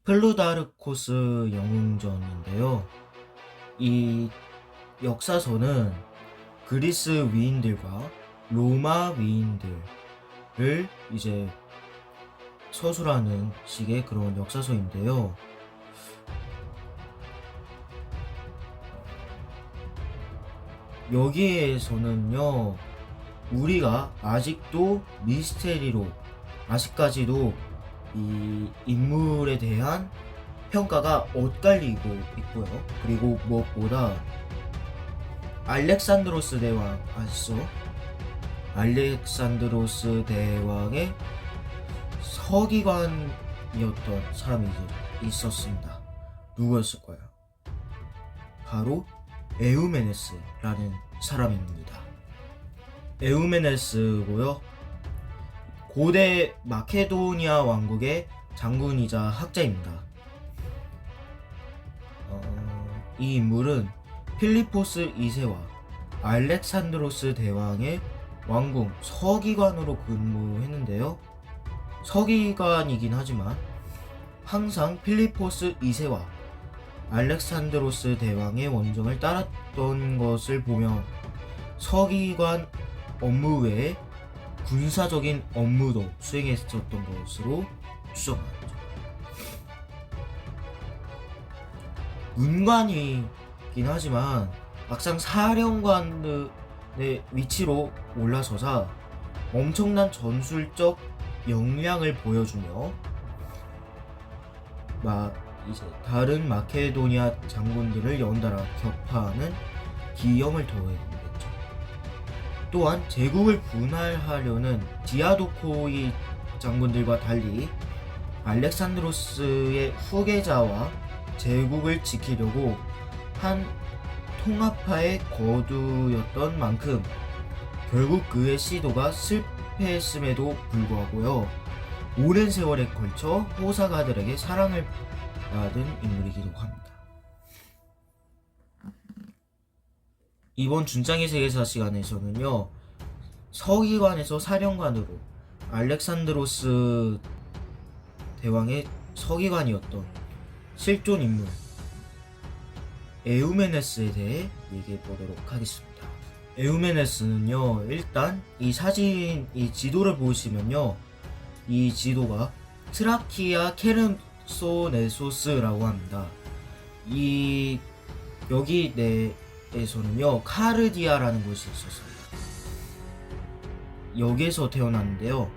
플루다르코스 영웅전인데요. 이 역사서는 그리스 위인들과 로마 위인들을 이제 서술하는 식의 그런 역사서인데요. 여기에서는요, 우리가 아직도 미스테리로 아직까지도 이 인물에 대한 평가가 엇갈리고 있고요. 그리고 무엇보다 알렉산드로스 대왕 아시죠? 알렉산드로스 대왕의 서기관이었던 사람이 있었습니다. 누구였을까요? 바로 에우메네스라는 사람입니다. 에우메네스고요. 고대 마케도니아 왕국의 장군이자 학자입니다. 이 인물은 필리포스 2세와 알렉산드로스 대왕의 왕궁 서기관으로 근무했는데요. 서기관이긴 하지만 항상 필리포스 2세와 알렉산드로스 대왕의 원정을 따랐던 것을 보며 서기관 업무 외에 군사적인 업무도 수행했었던 것으로 추정합니다. 문관이긴 하지만 막상 사령관의 위치로 올라서자 엄청난 전술적 역량을 보여주며 이제 다른 마케도니아 장군들을 연달아 격파하는 기염을 더해냈죠. 또한 제국을 분할하려는 디아도코이 장군들과 달리 알렉산드로스의 후계자와 제국을 지키려고 한 통합파의 거두였던 만큼 결국 그의 시도가 실패했음에도 불구하고요, 오랜 세월에 걸쳐 호사가들에게 사랑을 받은 인물이기도 합니다. 이번 준장의 세계사 시간에서는요, 서기관에서 사령관으로 알렉산드로스 대왕의 서기관이었던 실존 인물 에우메네스에 대해 얘기해 보도록 하겠습니다. 에우메네스는요, 일단 이 지도를 보시면요, 이 지도가 트라키아 케르소네소스라고 합니다. 여기 내에서는요, 카르디아라는 곳이 있었습니다. 여기에서 태어났는데요.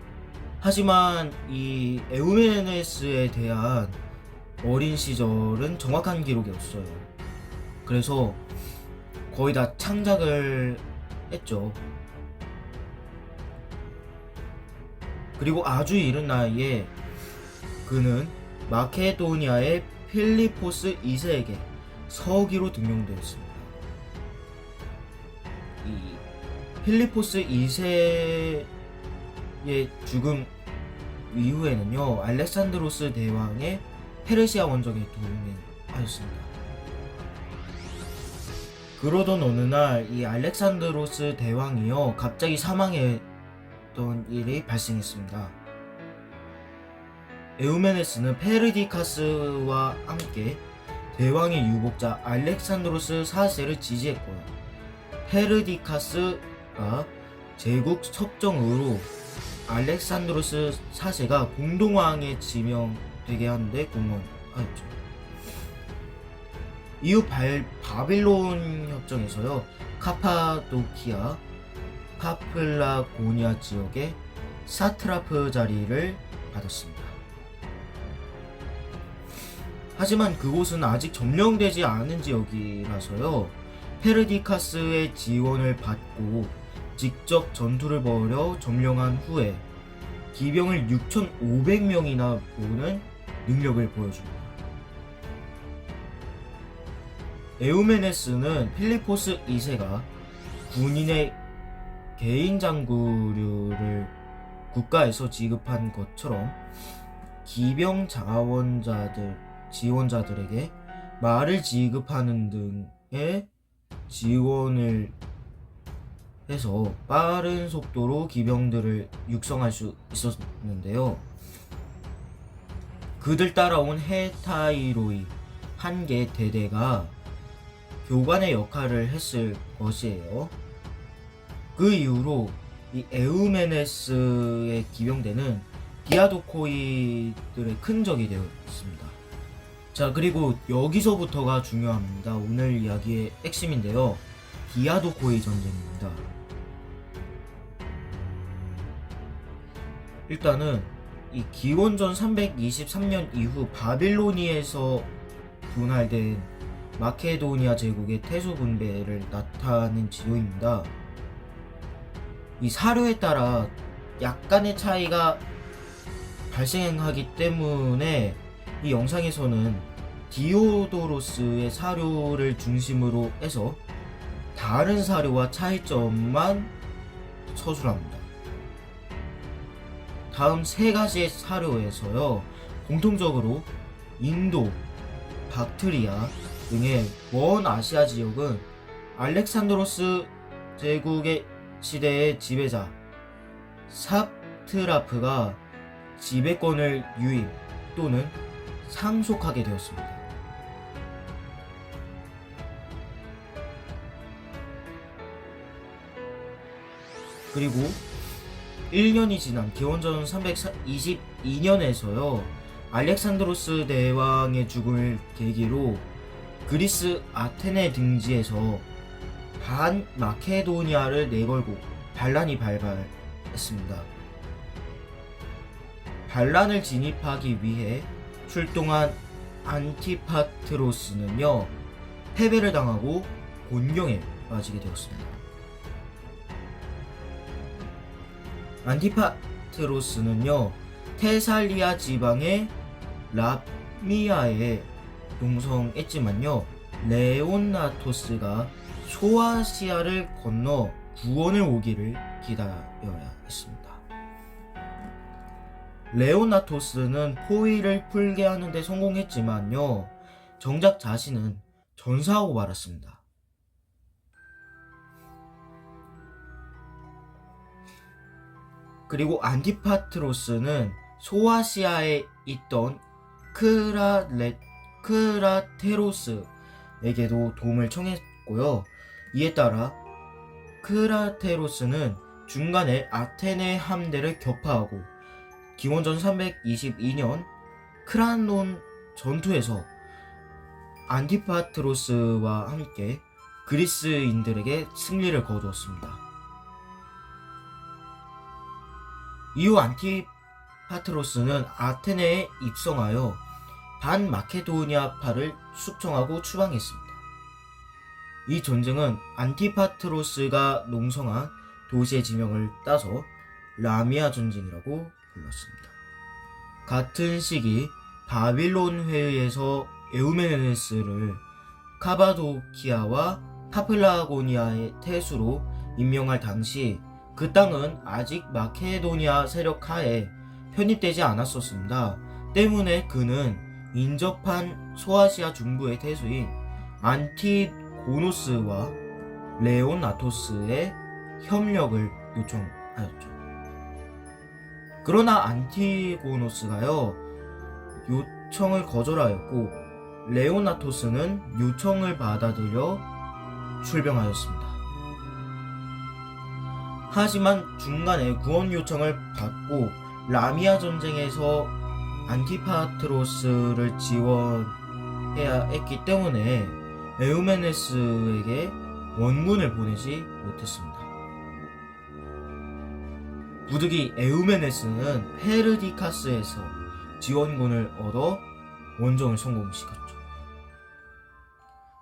하지만 이 에우메네스에 대한 어린 시절은 정확한 기록이 없어요. 그래서 거의 다 창작을 했죠. 그리고 아주 이른 나이에 그는 마케도니아의 필리포스 2세에게 서기로 등용되었습니다. 이 필리포스 2세의 죽음 이후에는요, 알렉산드로스 대왕의 페르시아 원정에 동행하였습니다. 그러던 어느 날 이 알렉산드로스 대왕이요, 갑자기 사망했던 일이 발생했습니다. 에우메네스는 페르디카스와 함께 대왕의 유복자 알렉산드로스 4세를 지지했고요, 페르디카스가 제국 첩정으로 알렉산드로스 4세가 공동왕에 지명되게 하는데 공헌하였죠. 이후 바빌론 협정에서요, 카파도키아, 파플라고니아 지역의 사트라프 자리를 받았습니다. 하지만 그곳은 아직 점령되지 않은 지역이라서요, 페르디카스의 지원을 받고 직접 전투를 벌여 점령한 후에 기병을 6,500명이나 모으는 능력을 보여줍니다. 에우메네스는 필리포스 2세가 군인의 개인 장구류를 국가에서 지급한 것처럼 기병 지원자들에게 말을 지급하는 등의 지원을 해서 빠른 속도로 기병들을 육성할 수 있었는데요. 그들 따라온 헤타이로이 한 개 대대가 교관의 역할을 했을 것이에요. 그 이후로 이 에우메네스의 기병대는 디아도코이들의 큰 적이 되었습니다. 자, 그리고 여기서부터가 중요합니다. 오늘 이야기의 핵심인데요. 디아도코이 전쟁입니다. 일단은 이 기원전 323년 이후 바빌로니에서 분할된 마케도니아 제국의 태수 분배를 나타낸 지도입니다. 이 사료에 따라 약간의 차이가 발생하기 때문에 이 영상에서는 디오도로스의 사료를 중심으로 해서 다른 사료와 차이점만 서술합니다. 다음 세 가지의 사료에서요, 공통적으로 인도, 박트리아 등의 먼 아시아 지역은 알렉산드로스 제국의 시대의 지배자 사트라프가 지배권을 유임 또는 상속하게 되었습니다. 그리고 1년이 지난 기원전 322년에서요, 알렉산드로스 대왕의 죽음을 계기로 그리스 아테네 등지에서 반 마케도니아를 내걸고 반란이 발발했습니다. 반란을 진입하기 위해 출동한 안티파트로스는요, 패배를 당하고 곤경에 빠지게 되었습니다. 안티파트로스는요, 테살리아 지방의 랍미아에 농성했지만요, 레온나토스가 소아시아를 건너 구원을 오기를 기다려야 했습니다. 레오나토스는 포위를 풀게 하는데 성공했지만요, 정작 자신은 전사하고 말았습니다. 그리고 안티파트로스는 소아시아에 있던 크라테로스에게도 도움을 청했고요. 이에 따라 크라테로스는 중간에 아테네 함대를 격파하고 기원전 322년 크라논 전투에서 안티파트로스와 함께 그리스인들에게 승리를 거두었습니다. 이후 안티파트로스는 아테네에 입성하여 반마케도니아파를 숙청하고 추방했습니다. 이 전쟁은 안티파트로스가 농성한 도시의 지명을 따서 라미아 전쟁이라고 불렀습니다. 같은 시기 바빌론 회의에서 에우메네스를 카바도키아와 파플라고니아의 태수로 임명할 당시 그 땅은 아직 마케도니아 세력 하에 편입되지 않았었습니다. 때문에 그는 인접한 소아시아 중부의 태수인 안티고노스와 레오나토스의 협력을 요청하였죠. 그러나 안티고노스가요, 요청을 거절하였고 레오나토스는 요청을 받아들여 출병하였습니다. 하지만 중간에 구원 요청을 받고 라미아 전쟁에서 안티파트로스를 지원해야 했기 때문에 에우메네스에게 원군을 보내지 못했습니다. 부득이 에우메네스는 페르디카스에서 지원군을 얻어 원정을 성공시켰죠.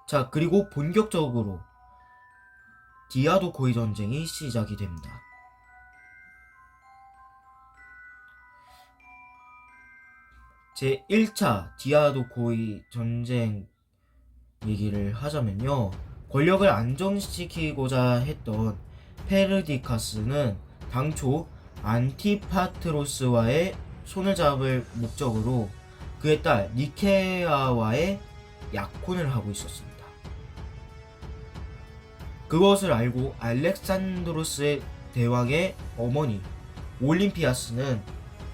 자, 그리고 본격적으로 디아도코이 전쟁이 시작이 됩니다. 제1차 디아도코이 전쟁 얘기를 하자면요, 권력을 안정시키고자 했던 페르디카스는 당초 안티파트로스와의 손을 잡을 목적으로 그의 딸 니케아와의 약혼을 하고 있었습니다. 그것을 알고 알렉산드로스 대왕의 어머니 올림피아스는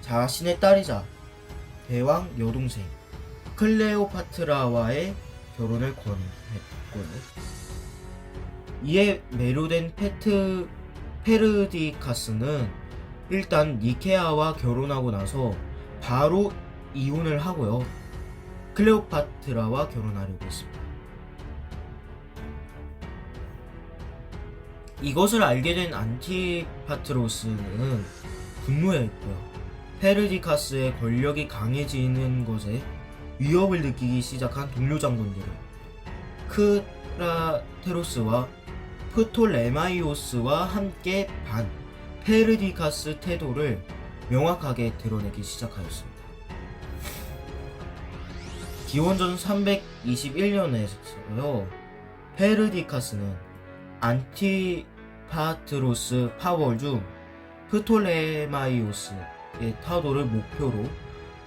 자신의 딸이자 대왕 여동생 클레오파트라와의 결혼을 권했고요. 이에 매료된 페르디카스는 일단 니케아와 결혼하고 나서 바로 이혼을 하고요. 클레오파트라와 결혼하려고 했습니다. 이것을 알게 된 안티파트로스는 분노했고요. 페르디카스의 권력이 강해지는 것에 위협을 느끼기 시작한 동료 장군들은 크라테로스와 프톨레마이오스와 함께 페르디카스 태도를 명확하게 드러내기 시작하였습니다. 기원전 321년에서요, 페르디카스는 안티파트로스 파월 중 프톨레마이오스의 타도를 목표로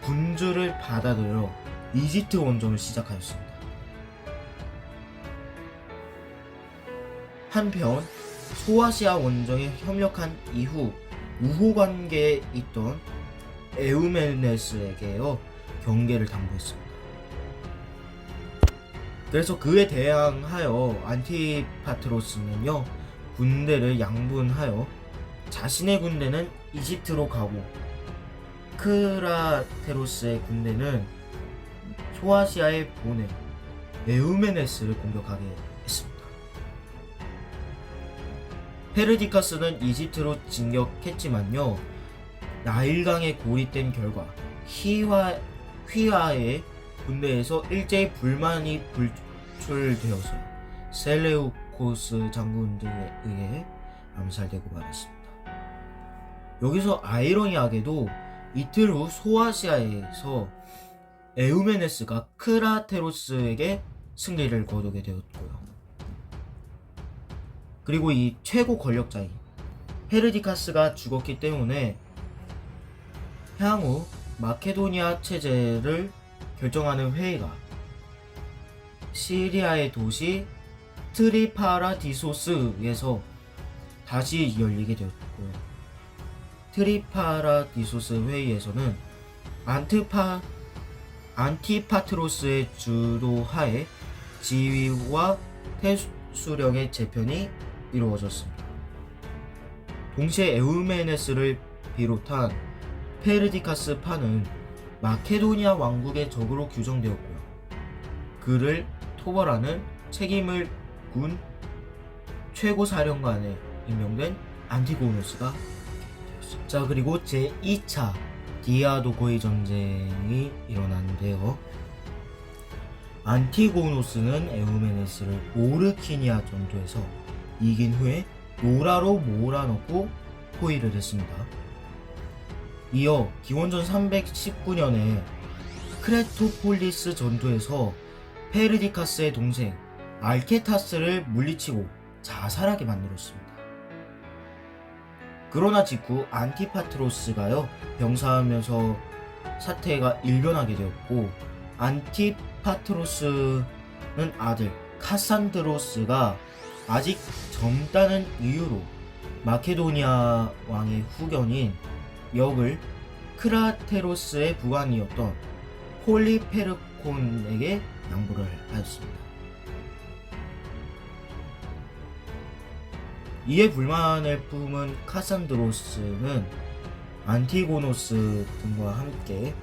군주를 받아들여 이집트 원정을 시작하였습니다. 한편 소아시아 원정에 협력한 이후 우호관계에 있던 에우메네스에게요 경계를 당부했습니다. 그래서 그에 대항하여 안티파트로스는요 군대를 양분하여 자신의 군대는 이집트로 가고 크라테로스의 군대는 소아시아에 보내 에우메네스를 공격하게 했습니다. 페르디카스는 이집트로 진격했지만요, 나일강에 고립된 결과 휘하의 군대에서 일제히 불만이 불출되어서 셀레우코스 장군들에 의해 암살되고 말았습니다. 여기서 아이러니하게도 이틀 후 소아시아에서 에우메네스가 크라테로스에게 승리를 거두게 되었고요. 그리고 이 최고 권력자인 페르디카스가 죽었기 때문에 향후 마케도니아 체제를 결정하는 회의가 시리아의 도시 트리파라디소스에서 다시 열리게 되었고요. 트리파라디소스 회의에서는 안티파트로스의 주도하에 지위와 태수령의 재편이 이루어졌습니다. 동시에 에우메네스를 비롯한 페르디카스 파는 마케도니아 왕국의 적으로 규정되었고요. 그를 토벌하는 책임을 군 최고사령관에 임명된 안티고노스가 되었습니다. 자, 그리고 제2차 디아도코이 전쟁이 일어났는데요. 안티고노스는 에우메네스를 오르키니아 전투에서 이긴 후에 노라로 몰아넣고 포위를 했습니다. 이어 기원전 319년에 크레토폴리스 전투에서 페르디카스의 동생 알케타스를 물리치고 자살하게 만들었습니다. 그러나 직후 안티파트로스가요 병사하면서 사태가 일변하게 되었고, 안티파트로스는 아들 카산드로스가 아직 젊다는 이유로 마케도니아 왕의 후견인 역을 크라테로스의 부관이었던 폴리페르콘에게 양보를 하였습니다. 이에 불만을 품은 카산드로스는 안티고노스 등과 함께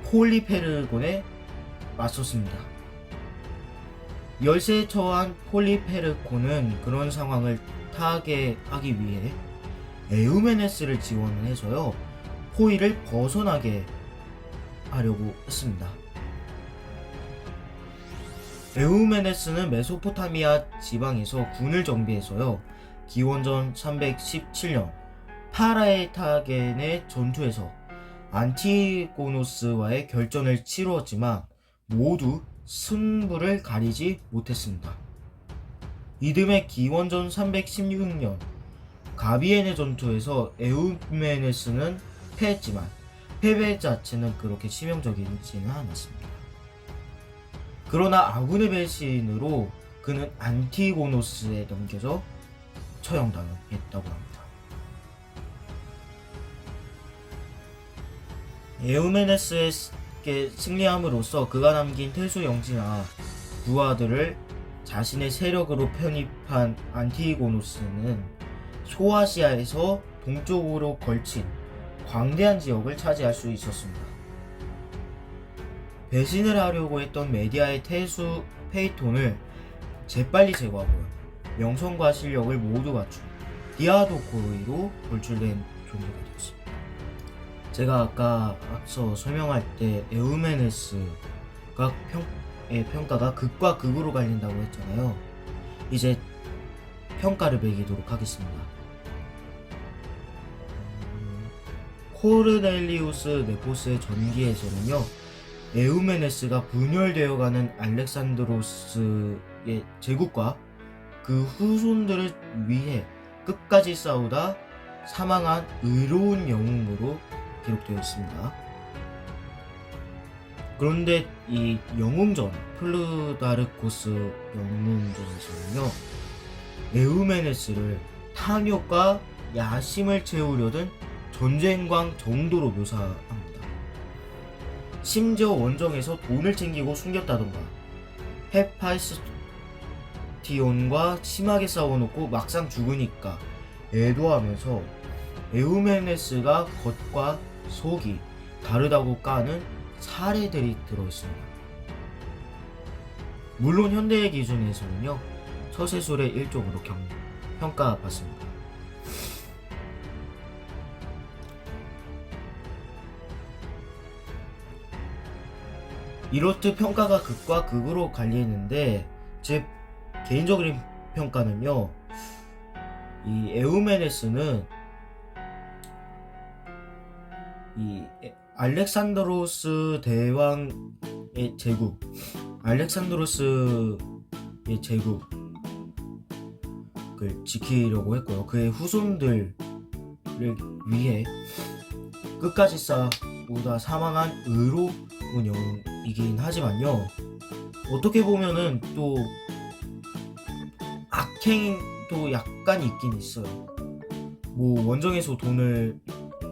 폴리페르곤에 맞섰습니다. 열세에 처한 폴리페르콘은 그런 상황을 타개하기 위해 에우메네스를 지원해서요 포위를 벗어나게 하려고 했습니다. 에우메네스는 메소포타미아 지방에서 군을 정비해서요 기원전 317년 파라에타겐의 전투에서 안티고노스와의 결전을 치루었지만 모두 승부를 가리지 못했습니다. 이듬해 기원전 316년 가비엔의 전투에서 에우메네스는 패했지만 패배 자체는 그렇게 치명적이지는 않았습니다. 그러나 아군의 배신으로 그는 안티고노스에 넘겨져 처형당했다고 합니다. 에우메네스의 함께 승리함으로써 그가 남긴 태수 영지나 부하들을 자신의 세력으로 편입한 안티고노스는 소아시아에서 동쪽으로 걸친 광대한 지역을 차지할 수 있었습니다. 배신을 하려고 했던 메디아의 태수 페이톤을 재빨리 제거하고요. 명성과 실력을 모두 갖춘 디아도코이로 돌출된 존재가 되었습니다. 제가 아까 앞서 설명할 때 에우메네스가 평가가 극과 극으로 갈린다고 했잖아요. 이제 평가를 매기도록 하겠습니다. 코르넬리우스 네포스의 전기에서는요, 에우메네스가 분열되어가는 알렉산드로스의 제국과 그 후손들을 위해 끝까지 싸우다 사망한 의로운 영웅으로 기록되어 있습니다. 그런데 이 영웅전, 플루다르코스 영웅전에서는요, 에우메네스를 탐욕과 야심을 채우려던 전쟁광 정도로 묘사합니다. 심지어 원정에서 돈을 챙기고 숨겼다던가, 헤파이스티온과 심하게 싸워놓고 막상 죽으니까 애도하면서 에우메네스가 겉과 속이 다르다고 까는 사례들이 들어있습니다. 물론 현대의 기준에서는요, 처세술의 일종으로 평가받습니다. 이렇듯 평가가 극과 극으로 갈리는데, 제 개인적인 평가는요, 이 에우메네스는 이 알렉산드로스 대왕의 제국, 알렉산드로스의 제국을 지키려고 했고요. 그의 후손들을 위해 끝까지 싸우다 사망한 의로운 영웅이긴 하지만요, 어떻게 보면은 또 악행도 약간 있긴 있어요. 뭐 원정에서 돈을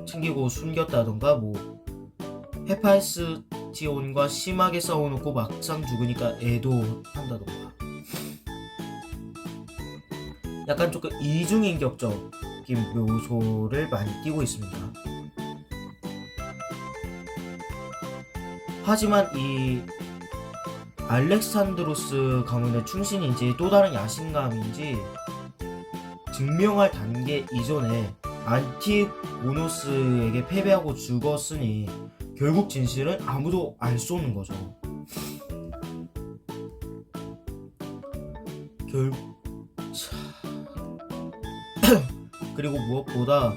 챙기고 숨겼다던가, 뭐 헤파이스티온과 심하게 싸워놓고 막상 죽으니까 애도한다던가, 약간 조금 이중인격적인 묘소를 많이 띠고 있습니다. 하지만 이 알렉산드로스 가문의 충신인지 또 다른 야심감인지 증명할 단계 이전에 안티고노스에게 패배하고 죽었으니 결국 진실은 아무도 알 수 없는 거죠. 그리고 무엇보다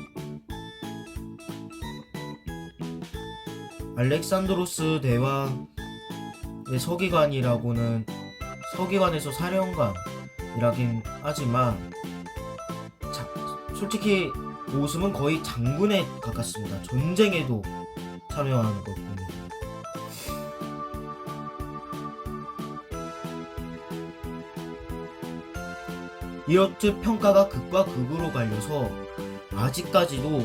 알렉산드로스 대왕의 서기관에서 사령관이라긴 하지만 솔직히 모습은 거의 장군에 가깝습니다. 전쟁에도 참여하는 것 보면. 이렇듯 평가가 극과 극으로 갈려서 아직까지도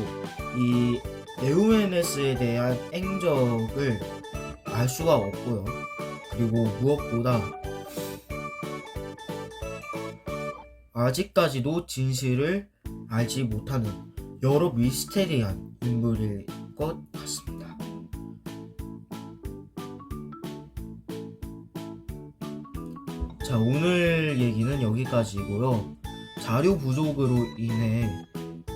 이 에우메네스에 대한 행적을 알 수가 없고요. 그리고 무엇보다 아직까지도 진실을 알지 못하는 여러 미스테리한 인물일 것 같습니다. 자, 오늘 얘기는 여기까지고요. 자료 부족으로 인해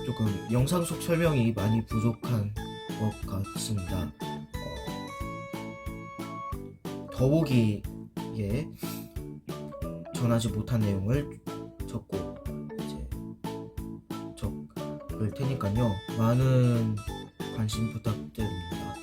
조금 영상 속 설명이 많이 부족한 것 같습니다. 더보기에 전하지 못한 내용을 적고 이제 적을 테니까요. 많은 관심 부탁드립니다.